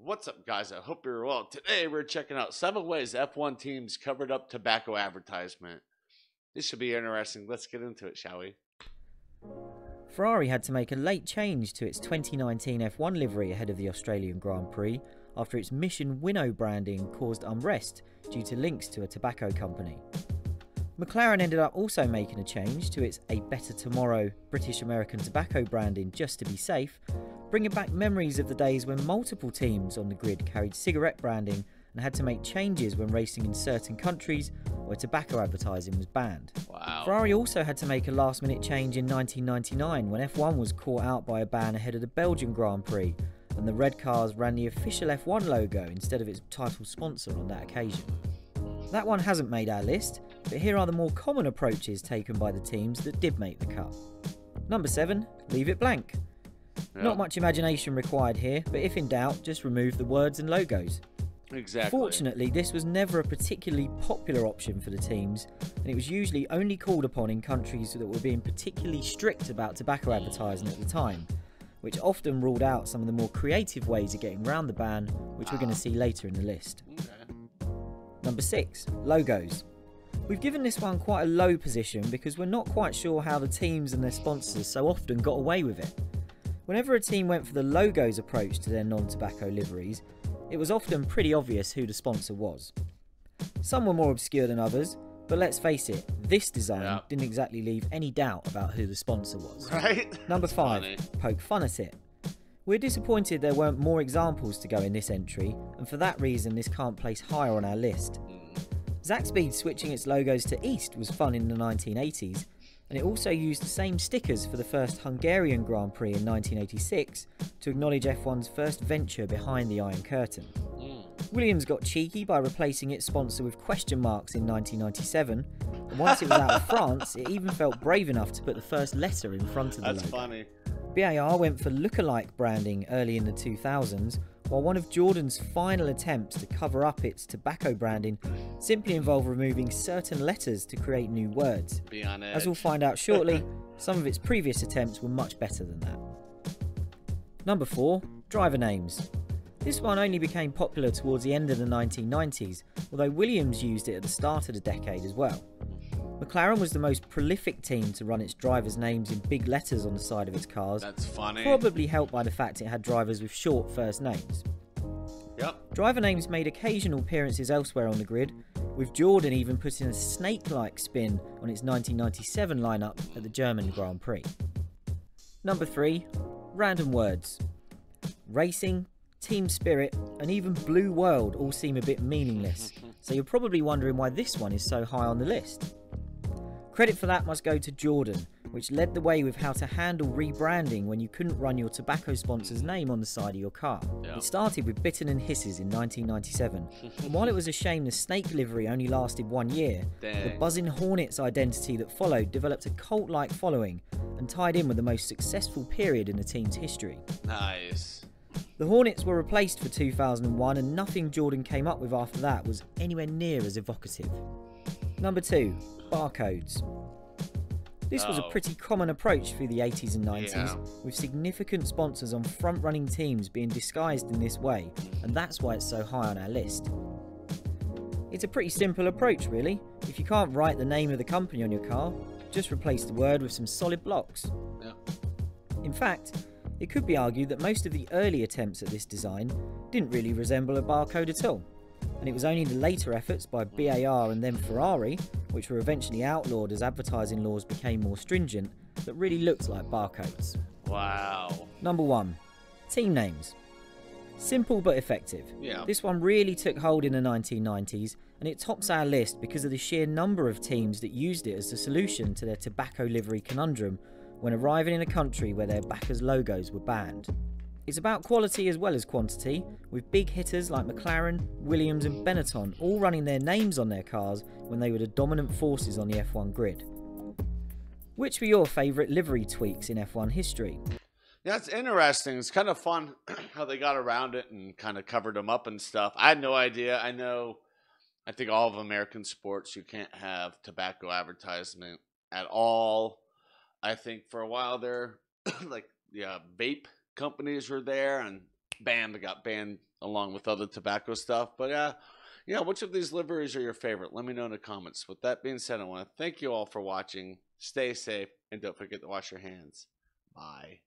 What's up, guys? I hope you're well. Today, we're checking out 7 ways F1 teams covered up tobacco advertisement. This should be interesting. Let's get into it, shall we? Ferrari had to make a late change to its 2019 F1 livery ahead of the Australian Grand Prix after its Mission Winnow branding caused unrest due to links to a tobacco company. McLaren ended up also making a change to its A Better Tomorrow British American tobacco branding just to be safe, bringing back memories of the days when multiple teams on the grid carried cigarette branding and had to make changes when racing in certain countries where tobacco advertising was banned. Wow. Ferrari also had to make a last-minute change in 1999 when F1 was caught out by a ban ahead of the Belgian Grand Prix, and the red cars ran the official F1 logo instead of its title sponsor on that occasion. That one hasn't made our list, but here are the more common approaches taken by the teams that did make the cut. Number 7, leave it blank. Not much imagination required here, but if in doubt, just remove the words and logos. Exactly. Fortunately, this was never a particularly popular option for the teams, and it was usually only called upon in countries that were being particularly strict about tobacco advertising at the time, which often ruled out some of the more creative ways of getting around the ban, which we're going to see later in the list. Okay. Number 6, logos. We've given this one quite a low position because we're not quite sure how the teams and their sponsors so often got away with it. Whenever a team went for the logos approach to their non-tobacco liveries, it was often pretty obvious who the sponsor was. Some were more obscure than others, but let's face it, this design didn't exactly leave any doubt about who the sponsor was. Right? Number 5, poke fun at it. We're disappointed there weren't more examples to go in this entry, and for that reason this can't place higher on our list. Zaxby's switching its logos to East was fun in the 1980s, and it also used the same stickers for the first Hungarian Grand Prix in 1986 to acknowledge F1's first venture behind the Iron Curtain. Williams got cheeky by replacing its sponsor with question marks in 1997, and once it was out of France, it even felt brave enough to put the first letter in front of the logo. That's funny. BAR went for lookalike branding early in the 2000s, while one of Jordan's final attempts to cover up its tobacco branding simply involved removing certain letters to create new words. Be on edge. As we'll find out shortly, some of its previous attempts were much better than that. Number 4, driver names. This one only became popular towards the end of the 1990s, although Williams used it at the start of the decade as well. McLaren was the most prolific team to run its drivers' names in big letters on the side of its cars. That's funny. Probably helped by the fact it had drivers with short first names. Yep. Driver names made occasional appearances elsewhere on the grid, with Jordan even putting a snake-like spin on its 1997 lineup at the German Grand Prix. Number 3, random words. Racing, team spirit, and even blue world all seem a bit meaningless, so you're probably wondering why this one is so high on the list. Credit for that must go to Jordan, which led the way with how to handle rebranding when you couldn't run your tobacco sponsor's name on the side of your car. It started with Bitten and Hisses in 1997, and while it was a shame the snake livery only lasted 1 year, the Buzzin' Hornets identity that followed developed a cult-like following and tied in with the most successful period in the team's history. Nice. The Hornets were replaced for 2001, and nothing Jordan came up with after that was anywhere near as evocative. Number 2, barcodes. This was a pretty common approach through the 80s and 90s, with significant sponsors on front-running teams being disguised in this way, and that's why it's so high on our list. It's a pretty simple approach really. If you can't write the name of the company on your car, just replace the word with some solid blocks. In fact, it could be argued that most of the early attempts at this design didn't really resemble a barcode at all, and it was only the later efforts by BAR and then Ferrari, which were eventually outlawed as advertising laws became more stringent, that really looked like barcodes. Wow. Number 1, team names. Simple but effective. This one really took hold in the 1990s, and it tops our list because of the sheer number of teams that used it as the solution to their tobacco livery conundrum when arriving in a country where their backers' logos were banned. It's about quality as well as quantity, with big hitters like McLaren, Williams and Benetton all running their names on their cars when they were the dominant forces on the F1 grid. Which were your favourite livery tweaks in F1 history? Yeah, it's interesting. It's kind of fun how they got around it and kind of covered them up and stuff. I had no idea. I think all of American sports, you can't have tobacco advertisement at all. I think for a while there, like, vape companies were there, and bam, it got banned along with other tobacco stuff. But yeah, which of these liveries are your favorite? Let me know in the comments. With that being said, I want to thank you all for watching. Stay safe, and don't forget to wash your hands. Bye.